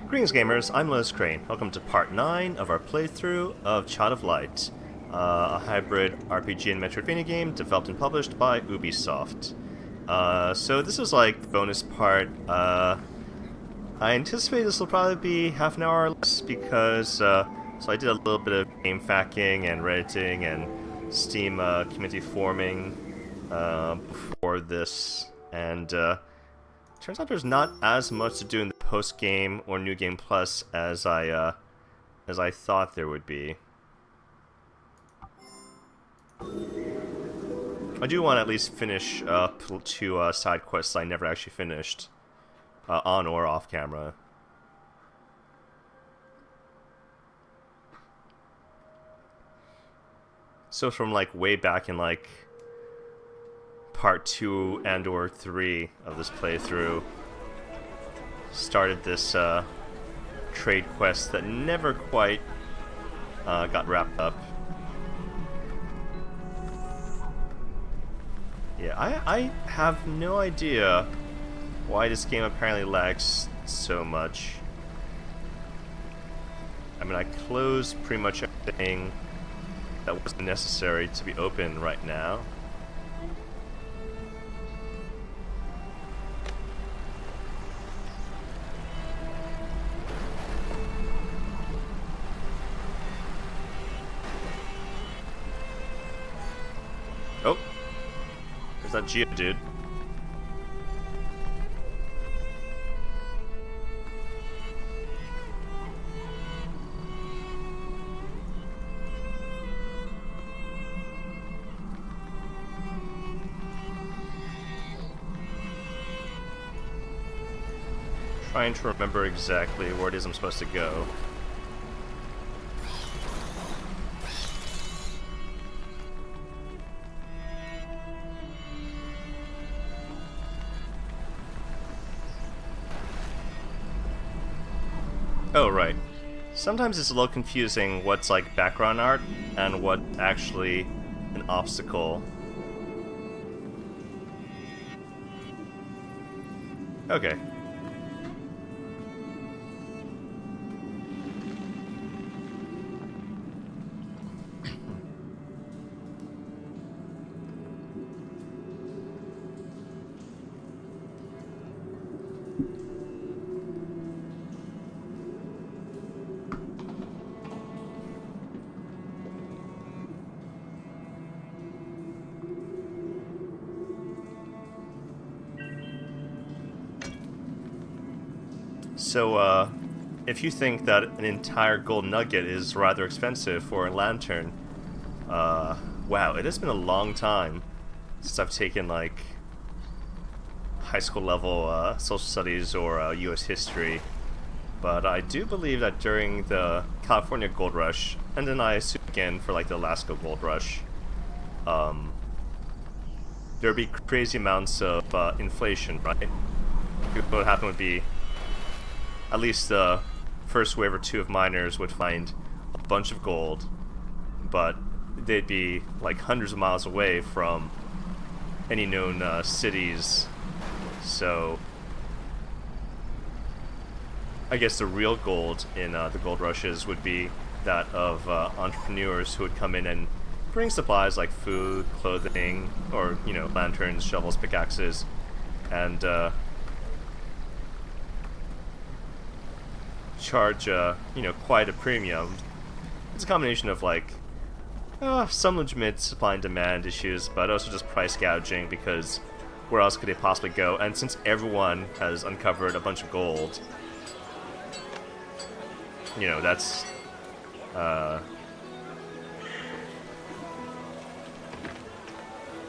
Greetings gamers, I'm LotusCrane. Welcome to part 9 of our playthrough of Child of Light, a hybrid RPG and Metroidvania game developed and published by Ubisoft. So this is like the bonus part. I anticipate this will probably be half an hour or less because so I did a little bit of game facking and redditing and Steam community forming before this, and turns out there's not as much to do in the post-game or New Game Plus as I thought there would be. I do want to at least finish up two side quests I never actually finished, on or off camera. So from like way back in like part 2 and or 3 of this playthrough, started this trade quest that never quite got wrapped up. Yeah, I have no idea why this game apparently lags so much. I mean, I closed pretty much everything that wasn't necessary to be open right now. Oh, there's that Geo dude. Trying to remember exactly where it is I'm supposed to go. Oh, right. Sometimes it's a little confusing what's like background art and what actually an obstacle. Okay. So, if you think that an entire gold nugget is rather expensive for a lantern, wow, it has been a long time since I've taken, like, high school level social studies or US history, but I do believe that during the California Gold Rush, and then I assume again for, like, the Alaska Gold Rush, there would be crazy amounts of inflation, right? What would happen would be at least the first wave or two of miners would find a bunch of gold, but they'd be like hundreds of miles away from any known cities. So I guess the real gold in the gold rushes would be that of entrepreneurs who would come in and bring supplies like food, clothing, or, you know, lanterns, shovels, pickaxes, and charge, you know, quite a premium. It's a combination of, like, some legitimate supply and demand issues, but also just price gouging, because where else could they possibly go? And since everyone has uncovered a bunch of gold, you know, that's,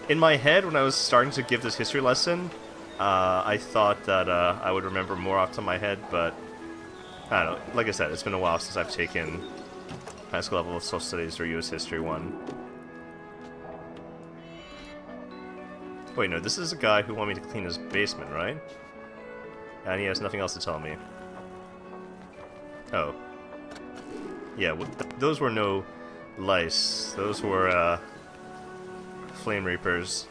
in my head, when I was starting to give this history lesson, I thought that I would remember more off the top of my head, but I don't know. Like I said, it's been a while since I've taken high school level of social studies or US history 1. Wait, no, this is a guy who wanted me to clean his basement, right? And he has nothing else to tell me. Oh. Yeah, those were no lice. Those were, flame reapers.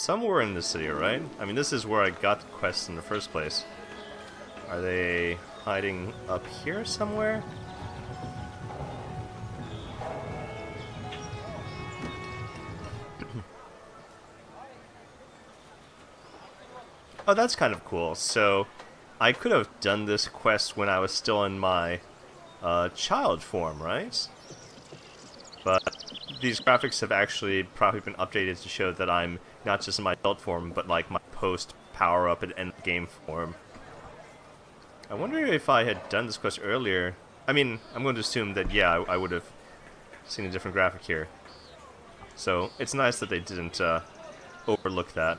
somewhere in the city, right? I mean, this is where I got the quest in the first place. Are they hiding up here somewhere? Oh, that's kind of cool. So, I could have done this quest when I was still in my child form, right? But these graphics have actually probably been updated to show that I'm not just in my adult form, but like my post power-up and end game form. I wonder if I had done this quest earlier. I mean, I'm going to assume that, yeah, I would have seen a different graphic here. So, it's nice that they didn't overlook that.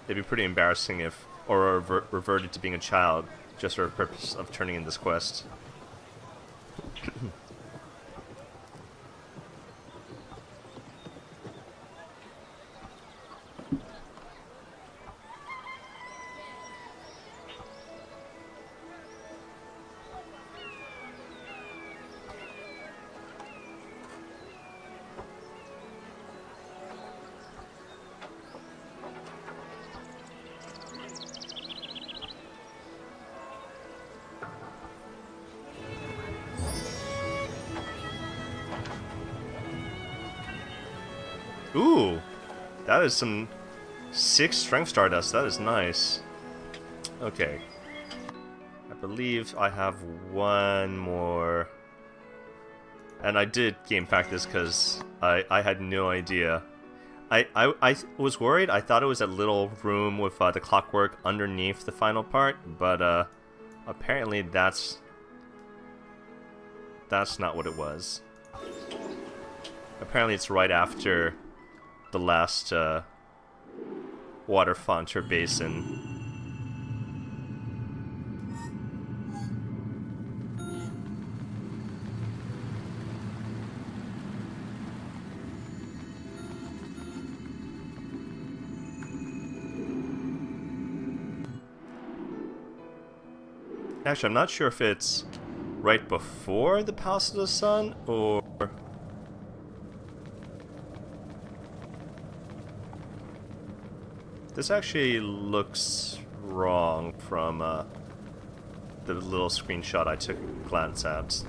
It'd be pretty embarrassing if Aurora reverted to being a child just for the purpose of turning in this quest. Ooh, that is some 6 strength stardust. That is nice. Okay. I believe I have one more. And I did game pack this because I had no idea. I was worried. I thought it was a little room with the clockwork underneath the final part, but apparently that's not what it was. Apparently it's right after the last water font or basin. Actually, I'm not sure if it's right before the Palace of the Sun or... This actually looks wrong from the little screenshot I took a glance at.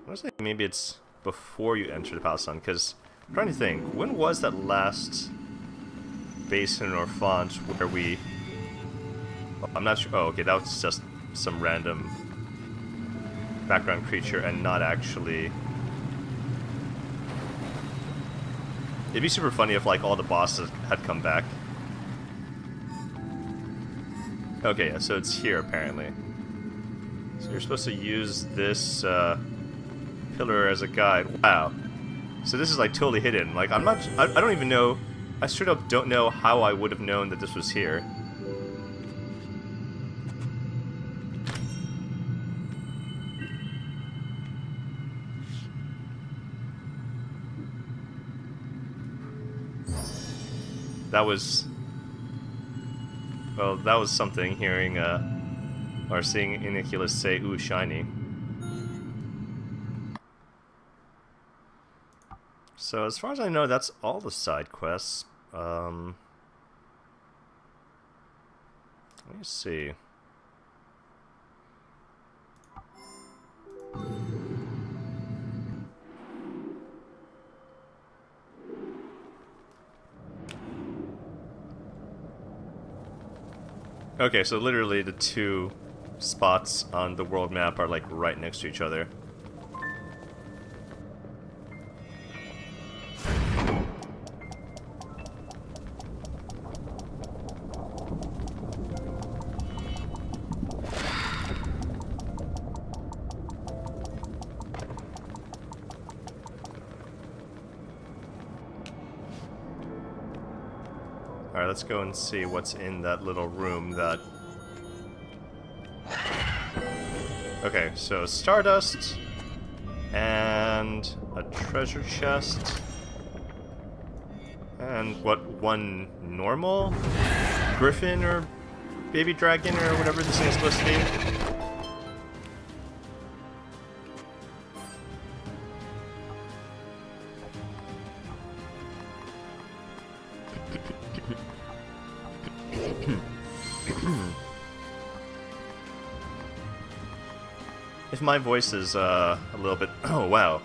I was thinking maybe it's before you enter the Palace of the Sun, because I'm trying to think, when was that last basin or font where we... Oh, I'm not sure. Oh, okay, that was just some random background creature and not actually... It'd be super funny if, like, all the bosses had come back. Okay, yeah, so it's here, apparently. So you're supposed to use this pillar as a guide. Wow. So this is, like, totally hidden. Like, I don't even know... I straight up don't know how I would have known that this was here. That was... Well, that was something, hearing, or seeing Inoculus say, ooh, shiny. So, as far as I know, that's all the side quests. Let me see. Okay, so literally the two spots on the world map are like right next to each other. Alright, let's go and see what's in that little room that... Okay, so Stardust, and a treasure chest, and what, one normal griffin or baby dragon or whatever this thing is supposed to be? if my voice is a little bit... Oh, wow.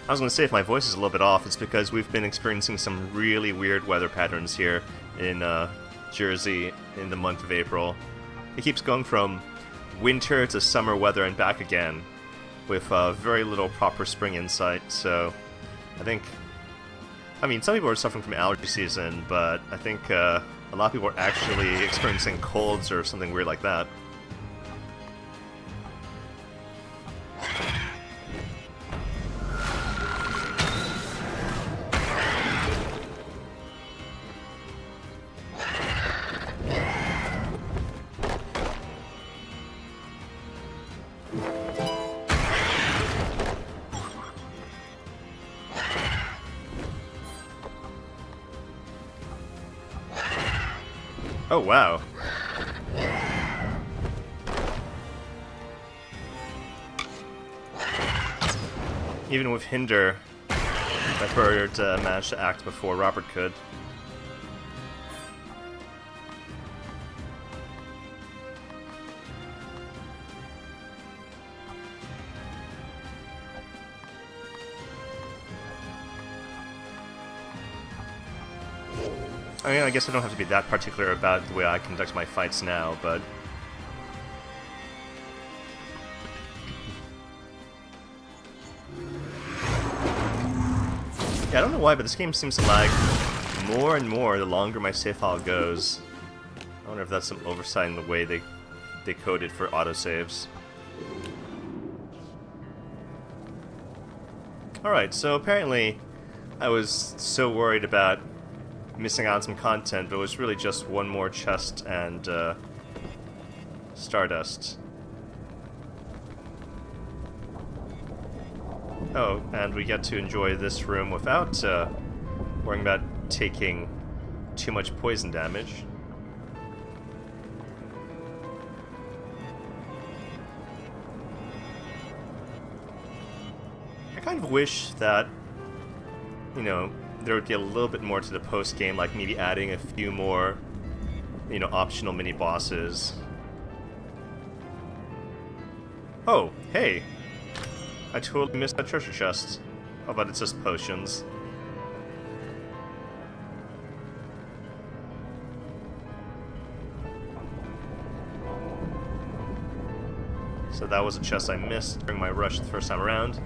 I was going to say if my voice is a little bit off, it's because we've been experiencing some really weird weather patterns here in Jersey in the month of April. It keeps going from winter to summer weather and back again, with very little proper spring insight, so I think... I mean, some people are suffering from allergy season, but I think a lot of people are actually experiencing colds or something weird like that. Oh, wow. Even with Hinder, that bird managed to act before Robert could. I mean, I guess I don't have to be that particular about the way I conduct my fights now, but... Yeah, I don't know why, but this game seems to lag more and more the longer my save file goes. I wonder if that's some oversight in the way they coded for autosaves. Alright, so apparently I was so worried about missing out on some content, but it was really just one more chest and Stardust. Oh, and we get to enjoy this room without worrying about taking too much poison damage. I kind of wish that, you know, there would be a little bit more to the post-game, like maybe adding a few more, you know, optional mini-bosses. Oh, hey! I totally missed that treasure chest. How about it's just potions? So that was a chest I missed during my rush the first time around.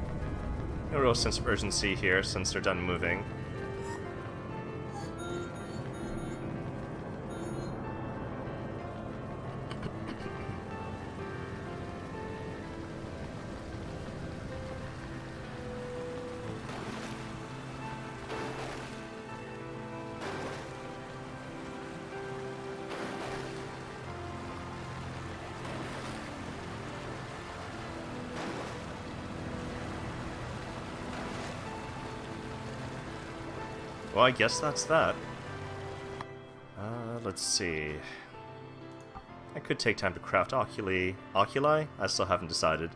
No real sense of urgency here since they're done moving. Well, I guess that's that. Let's see. I could take time to craft oculi. Oculi? I still haven't decided.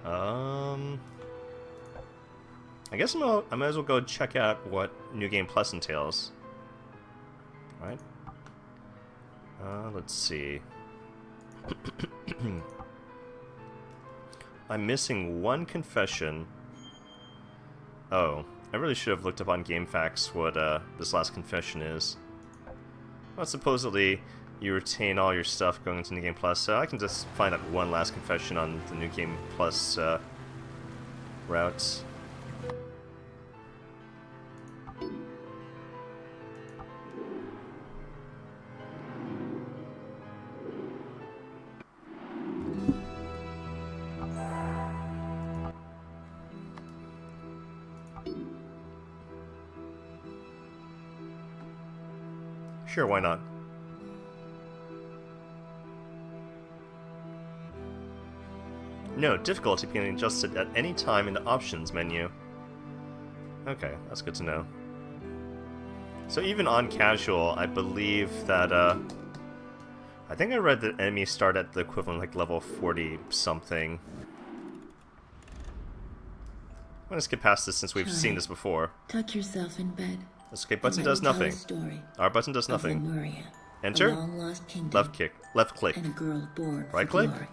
I guess I might as well go check out what New Game Plus entails. Alright. Let's see. I'm missing one confession. Oh. I really should have looked up on GameFAQs what this last confession is. Well, supposedly you retain all your stuff going into New Game Plus, so I can just find out one last confession on the New Game Plus routes. Sure, why not? No, difficulty can be adjusted at any time in the options menu. Okay, that's good to know. So even on casual, I believe that, I think I read that enemies start at the equivalent, like, level 40-something. I'm gonna skip past this since we've seen this before. Tuck yourself in bed. Escape button does nothing. R button does nothing. Lemuria. Enter? A long-lost kingdom, Left click. and a girl born Right for click? glory.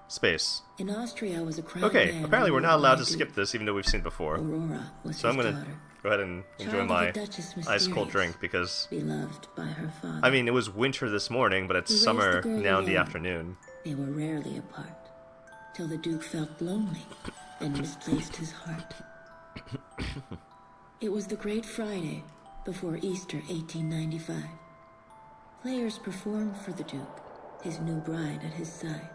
Space. In Austria was a crowned Okay, man apparently we're ruled not allowed by to a skip duke. this, even though we've seen it before. Aurora was So I'm his gonna daughter, go ahead and enjoy child of my a duchess ice cold mysterious, drink because, beloved by her father. I mean, it was winter this morning, but it's He raised summer the girl now in the alone. afternoon. They were rarely apart, till the Duke felt lonely and misplaced his heart. It was the Great Friday before Easter 1895. Players performed for the Duke, his new bride at his side.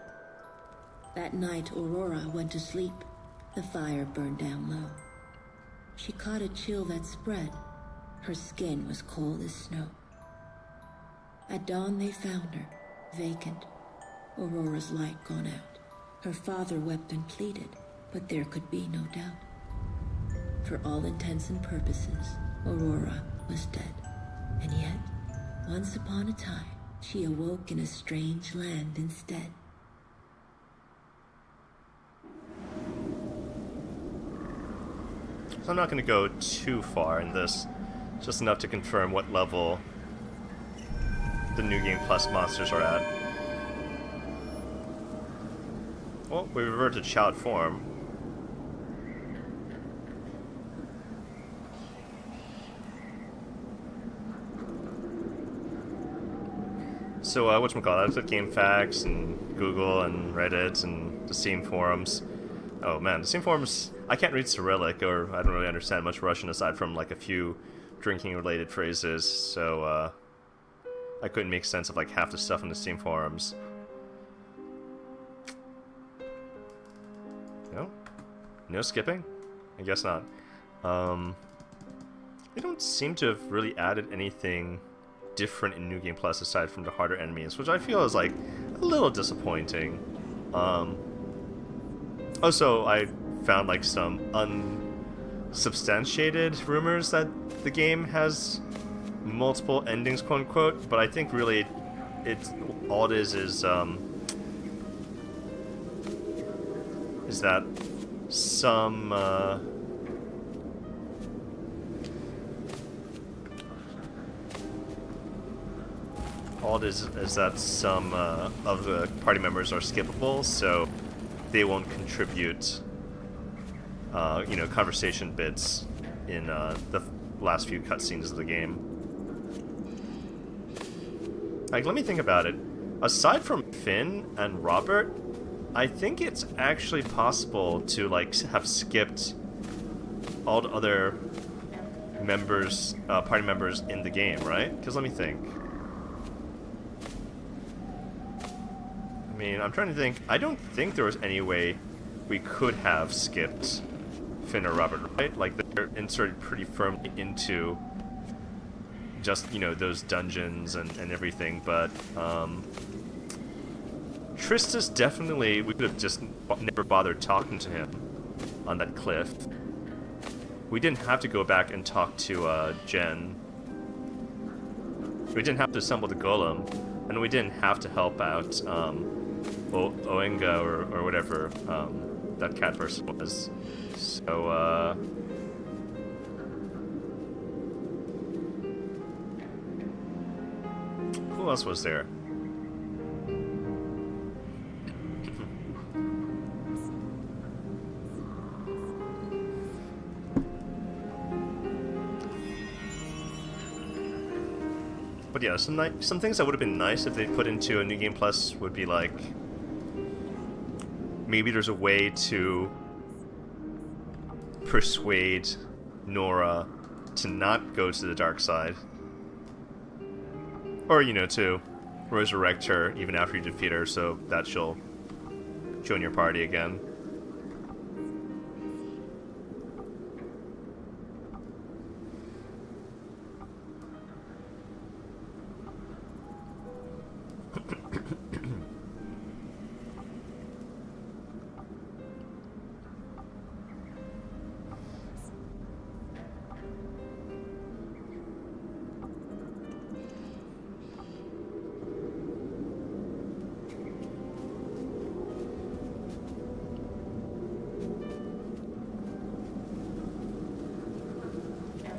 That night, Aurora went to sleep. The fire burned down low. She caught a chill that spread. Her skin was cold as snow. At dawn they found her, vacant, Aurora's light gone out. Her father wept and pleaded, but there could be no doubt. For all intents and purposes, Aurora was dead. And yet, once upon a time, she awoke in a strange land instead. So I'm not going to go too far in this, just enough to confirm what level the New Game Plus monsters are at. Well, we revert to child form. So, whatchamacallit, I looked at GameFAQs and Google and Reddit and the Steam forums. Oh man, the Steam forums, I can't read Cyrillic, or I don't really understand much Russian aside from like a few drinking-related phrases, so I couldn't make sense of like half the stuff in the Steam forums. No? No skipping? I guess not. They don't seem to have really added anything different in New Game Plus aside from the harder enemies, which I feel is like a little disappointing. Also, I found like some unsubstantiated rumors that the game has multiple endings, quote unquote, but I think really all it is that some all it is that some of the party members are skippable, so they won't contribute, you know, conversation bits in the last few cutscenes of the game. Like, let me think about it. Aside from Finn and Robert, I think it's actually possible to like have skipped all the other members, party members in the game, right? Because let me think. I mean, I'm trying to think. I don't think there was any way we could have skipped Finn or Robert, right? Like, they're inserted pretty firmly into just, you know, those dungeons and everything, but Tristus definitely, we could have just never bothered talking to him on that cliff. We didn't have to go back and talk to Jen. We didn't have to assemble the golem, and we didn't have to help out Oenga or whatever that cat person was. So, who else was there? But yeah, some things that would have been nice if they put into a New Game Plus would be like, maybe there's a way to persuade Nora to not go to the dark side. Or, you know, to resurrect her even after you defeat her so that she'll join your party again.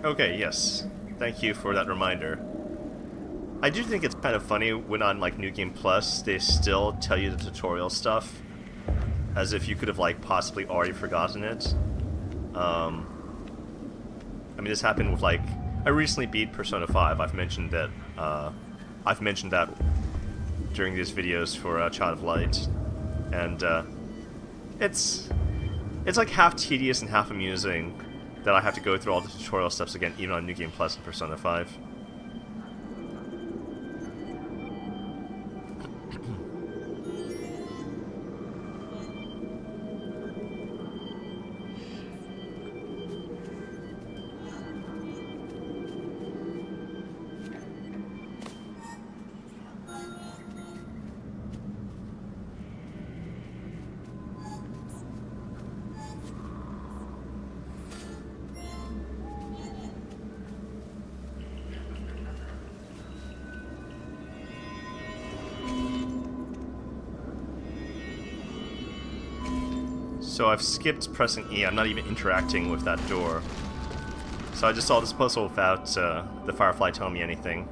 Okay, yes. Thank you for that reminder. I do think it's kind of funny when on like New Game Plus they still tell you the tutorial stuff, as if you could have like possibly already forgotten it. I mean, this happened with like I recently beat Persona 5. I've mentioned that. During these videos for Child of Light, and it's like half tedious and half amusing that I have to go through all the tutorial steps again, even on New Game Plus and Persona 5. So I've skipped pressing E, I'm not even interacting with that door. So I just saw this puzzle without the Firefly telling me anything.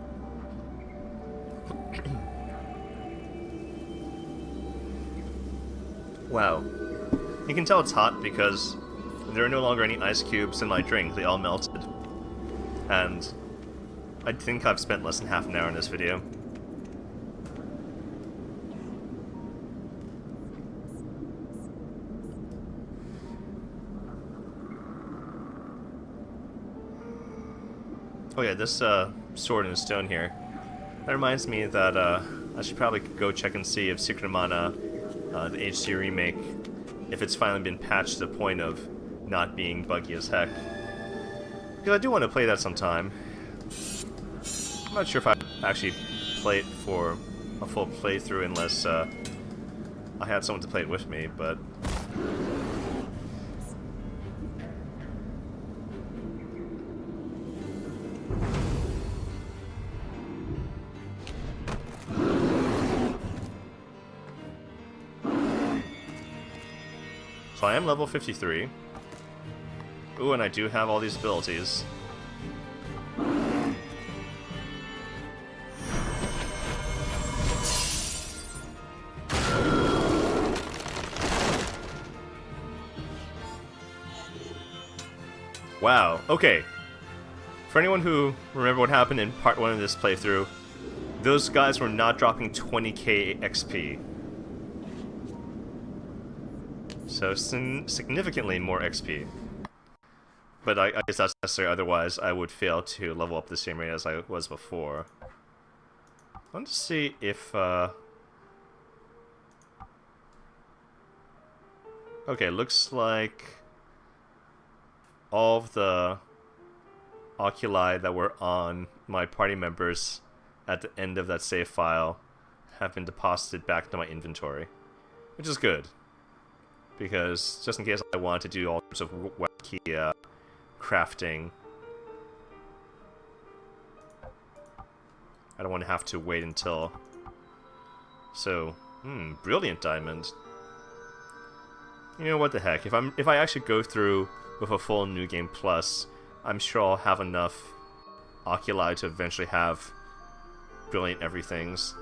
Wow. You can tell it's hot because there are no longer any ice cubes in my drink, they all melted. And I think I've spent less than half an hour in this video. Oh yeah, this sword in stone here. That reminds me that I should probably go check and see if Secret of Mana, the HD remake, if it's finally been patched to the point of not being buggy as heck. Because I do want to play that sometime. I'm not sure if I actually play it for a full playthrough unless I had someone to play it with me, but... So I am level 53. Ooh, and I do have all these abilities. Wow, okay. For anyone who remember what happened in part 1 of this playthrough, those guys were not dropping 20k XP. So significantly more XP. But I guess that's necessary, otherwise I would fail to level up the same rate as I was before. I want to see if... Okay, looks like all of the oculi that were on my party members at the end of that save file have been deposited back into my inventory. Which is good. Because, just in case I want to do all sorts of wacky crafting, I don't want to have to wait until... So, brilliant diamond. You know what the heck, if I actually go through with a full New Game Plus, I'm sure I'll have enough oculi to eventually have brilliant everythings.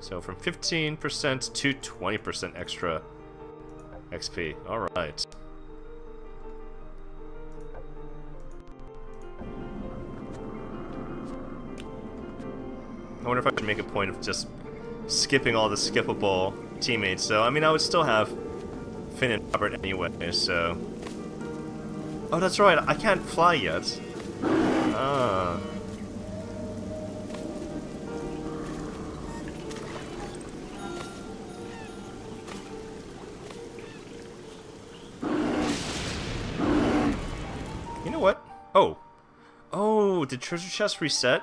So from 15% to 20% extra XP. Alright. I wonder if I should make a point of just skipping all the skippable teammates. So, I mean, I would still have Finn and Robert anyway, so... Oh, that's right, I can't fly yet. Ah... What? Oh. Oh, did treasure chest reset?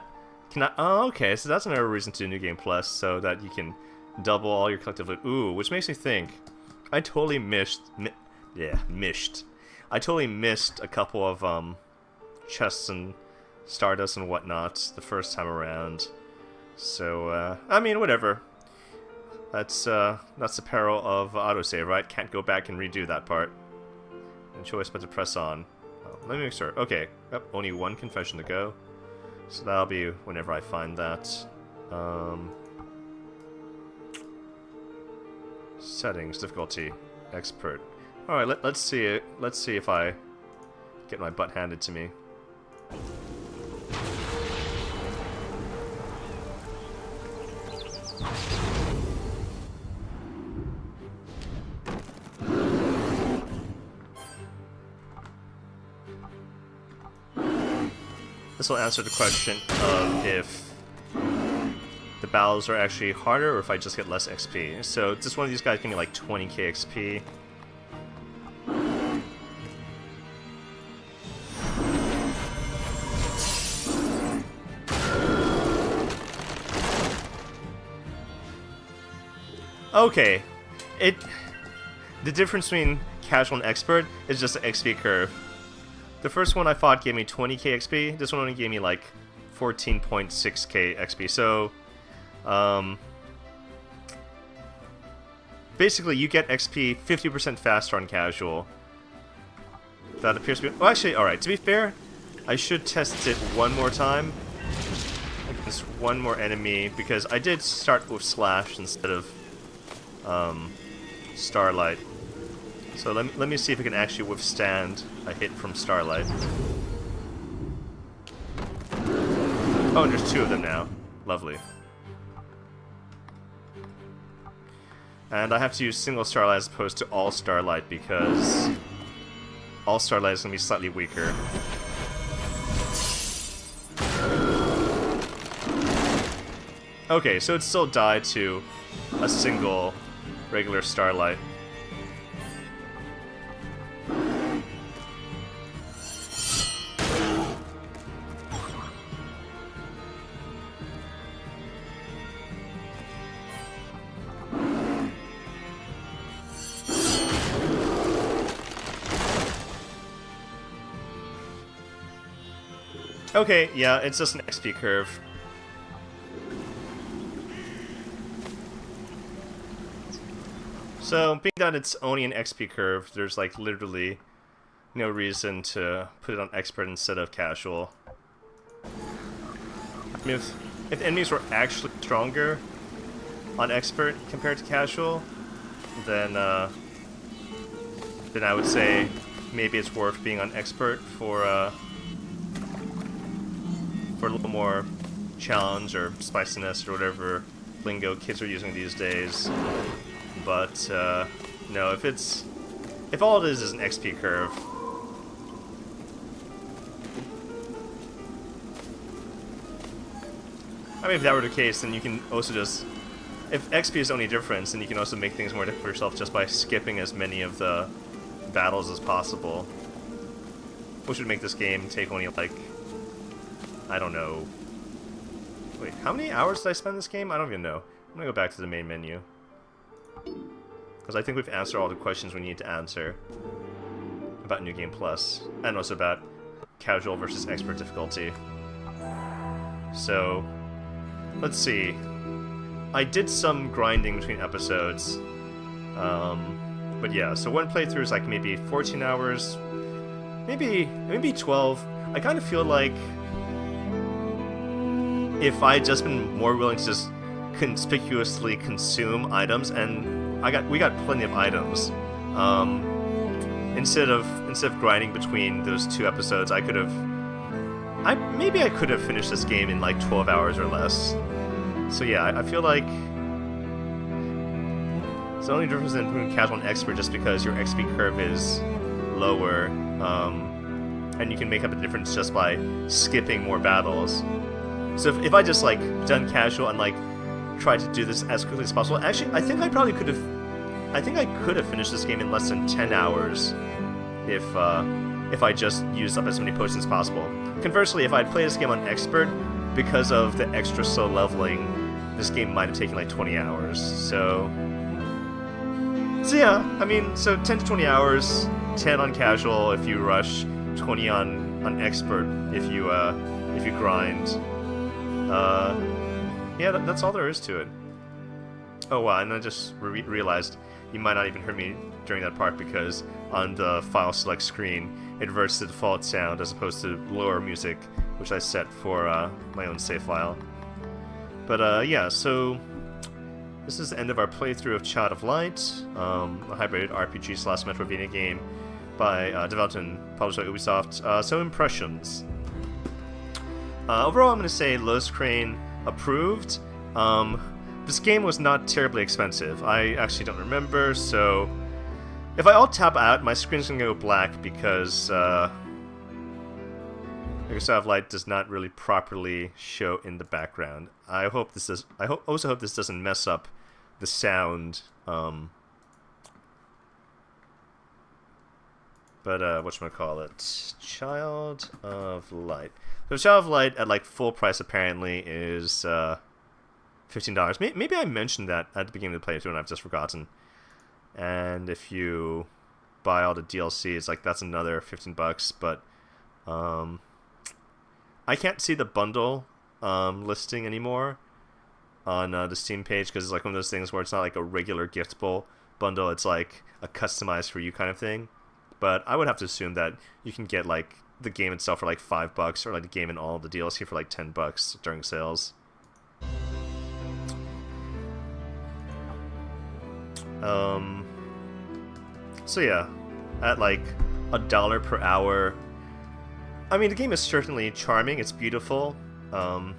Can I? Oh, okay, so that's another reason to do New Game Plus, so that you can double all your collective loot. Ooh, which makes me think, I totally missed I totally missed a couple of, chests and Stardust and whatnot the first time around. So, I mean, whatever. That's the peril of autosave, right? Can't go back and redo that part. No choice but to press on. Oh, let me make sure. Okay, yep, only one confession to go. So that'll be whenever I find that. Settings, difficulty, expert. All right, let's see it. Let's see if I get my butt handed to me. This will answer the question of if the battles are actually harder or if I just get less XP. So just one of these guys give me like 20k XP. Okay, the difference between casual and expert is just the XP curve. The first one I fought gave me 20k XP, this one only gave me like 14.6k XP, so basically you get XP 50% faster on casual. That appears to be... Oh, actually, alright, to be fair, I should test it one more time against one more enemy, because I did start with Slash instead of Starlight. So let me see if it can actually withstand a hit from Starlight. Oh, and there's two of them now. Lovely. And I have to use single Starlight as opposed to all Starlight because all Starlight is going to be slightly weaker. Okay, so it still died to a single regular Starlight. Okay, yeah, it's just an XP curve. So, being that it's only an XP curve, there's like literally no reason to put it on expert instead of casual. I mean, if enemies were actually stronger on expert compared to casual, then I would say maybe it's worth being on expert for a little more challenge or spiciness or whatever lingo kids are using these days. But no, if all it is an XP curve. I mean, if that were the case, then you can also just, if XP is the only difference, then you can also make things more difficult for yourself just by skipping as many of the battles as possible, which would make this game take only like, I don't know. Wait, how many hours did I spend this game? I don't even know. I'm gonna go back to the main menu, because I think we've answered all the questions we need to answer about New Game Plus, and also about casual versus expert difficulty. So, let's see. I did some grinding between episodes, but yeah, so one playthrough is like maybe 14 hours, maybe 12. I kind of feel like if I had just been more willing to just conspicuously consume items, and we got plenty of items. Instead of grinding between those two episodes, maybe I could have finished this game in like 12 hours or less. So yeah, I feel like it's the only difference between casual and expert just because your XP curve is lower, and you can make up the difference just by skipping more battles. So if I just like done casual and like tried to do this as quickly as possible, actually I think I could have finished this game in less than 10 hours if I just used up as many potions as possible. Conversely, if I'd played this game on expert, because of the extra slow leveling, this game might have taken like 20 hours. So yeah, I mean, so 10 to 20 hours, 10 on casual if you rush, 20 on expert if you grind. Yeah, that's all there is to it. Oh wow, and I just realized you might not even hear me during that part because on the file select screen, it reverts to the default sound as opposed to lower music, which I set for my own save file. But yeah, so this is the end of our playthrough of Child of Light, a hybrid RPG/Metroidvania game developed and published by Ubisoft. So impressions. Overall, I'm going to say LotusCrane approved. This game was not terribly expensive. I actually don't remember, so if I alt tab out, my screen's going to go black because Child of Light does not really properly show in the background. I also hope this doesn't mess up the sound. But whatchamacallit? Child of Light. So Child of Light at like full price apparently is $15. Maybe I mentioned that at the beginning of the playthrough and I've just forgotten. And if you buy all the DLC, it's like that's another $15. But I can't see the bundle listing anymore on the Steam page because it's like one of those things where it's not like a regular giftable bundle. It's like a customized for you kind of thing. But I would have to assume that you can get like the game itself for like $5 or like the game and all the DLC for like $10 during sales. So yeah, at like $1 per hour. I mean, the game is certainly charming. It's beautiful. I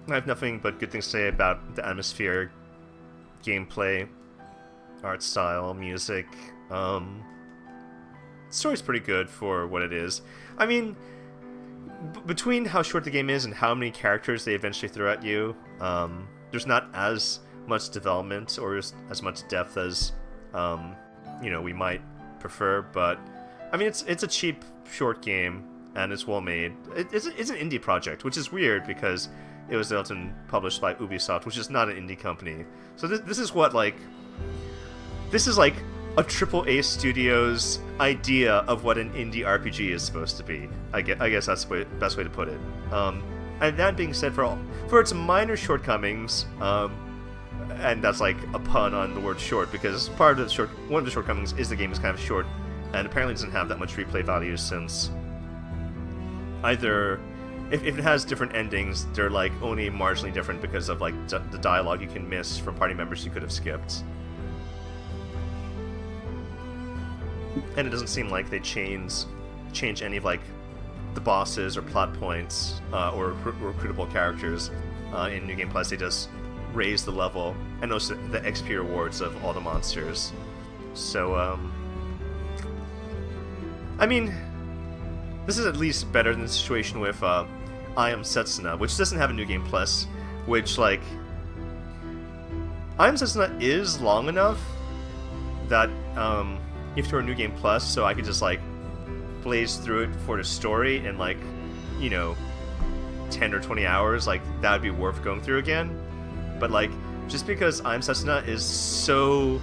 have nothing but good things to say about the atmosphere, gameplay, art style, music. The story's pretty good for what it is. I mean, between how short the game is and how many characters they eventually throw at you, there's not as much development or as much depth as we might prefer. But I mean, it's a cheap short game and it's well made. It's an indie project, which is weird because it was developed and published by Ubisoft, which is not an indie company. So this is what like a AAA studio's idea of what an indie RPG is supposed to be. I guess that's the best way to put it. And that being said, for its minor shortcomings, and that's like a pun on the word short, because one of the shortcomings is the game is kind of short, and apparently doesn't have that much replay value since either if it has different endings, they're like only marginally different because of like the dialogue you can miss from party members you could have skipped. And it doesn't seem like they change any of like the bosses or plot points or recruitable characters in New Game Plus. They just raise the level and also the XP rewards of all the monsters. So I mean, this is at least better than the situation with I Am Setsuna, which doesn't have a New Game Plus, which like I Am Setsuna is long enough that you have to a New Game Plus, so I could just like blaze through it for the story in like 10 or 20 hours. Like that would be worth going through again. But like just because I'm Setsuna is so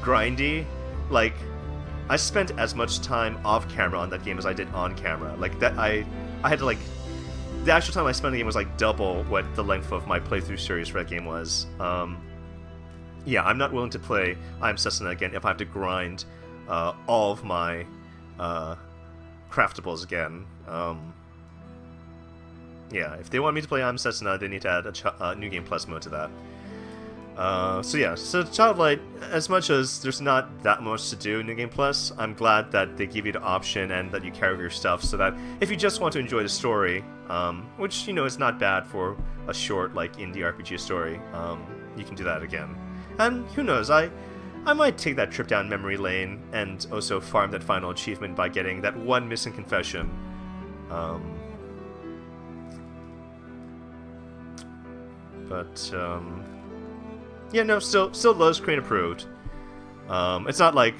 grindy, like I spent as much time off camera on that game as I did on camera. Like that I had to like the actual time I spent on the game was like double what the length of my playthrough series for that game was. Yeah, I'm not willing to play I'm Setsuna again if I have to grind all of my craftables again. Yeah, if they want me to play I'm Setsuna, they need to add a New Game Plus mode to that. So yeah, so Child of Light, as much as there's not that much to do in New Game Plus, I'm glad that they give you the option and that you carry your stuff so that if you just want to enjoy the story, which, is not bad for a short, like, indie RPG story, you can do that again. And who knows, I might take that trip down memory lane and also farm that final achievement by getting that one missing confession. Yeah, no, still LotusCrane approved. It's not like...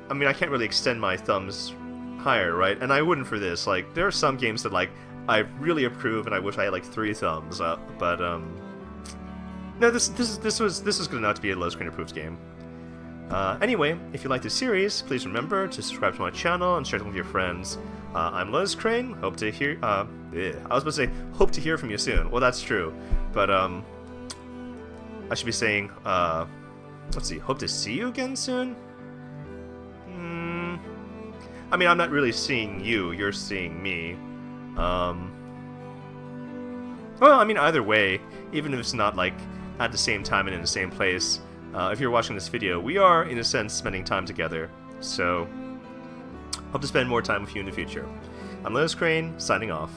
I mean, I can't really extend my thumbs higher, right? And I wouldn't for this. Like, there are some games that, like, I really approve and I wish I had, like, 3 thumbs up, but, no, this is good enough to be a LotusCrane approved game. Anyway, if you like this series, please remember to subscribe to my channel and share it with your friends. I'm LotusCrane, hope to hear, I was about to say, hope to hear from you soon. Well, that's true, but, I should be saying, let's see, hope to see you again soon? I mean, I'm not really seeing you, you're seeing me. Well, I mean, either way, even if it's not, like, at the same time and in the same place, if you're watching this video, we are, in a sense, spending time together. So, hope to spend more time with you in the future. I'm LotusCrane, signing off.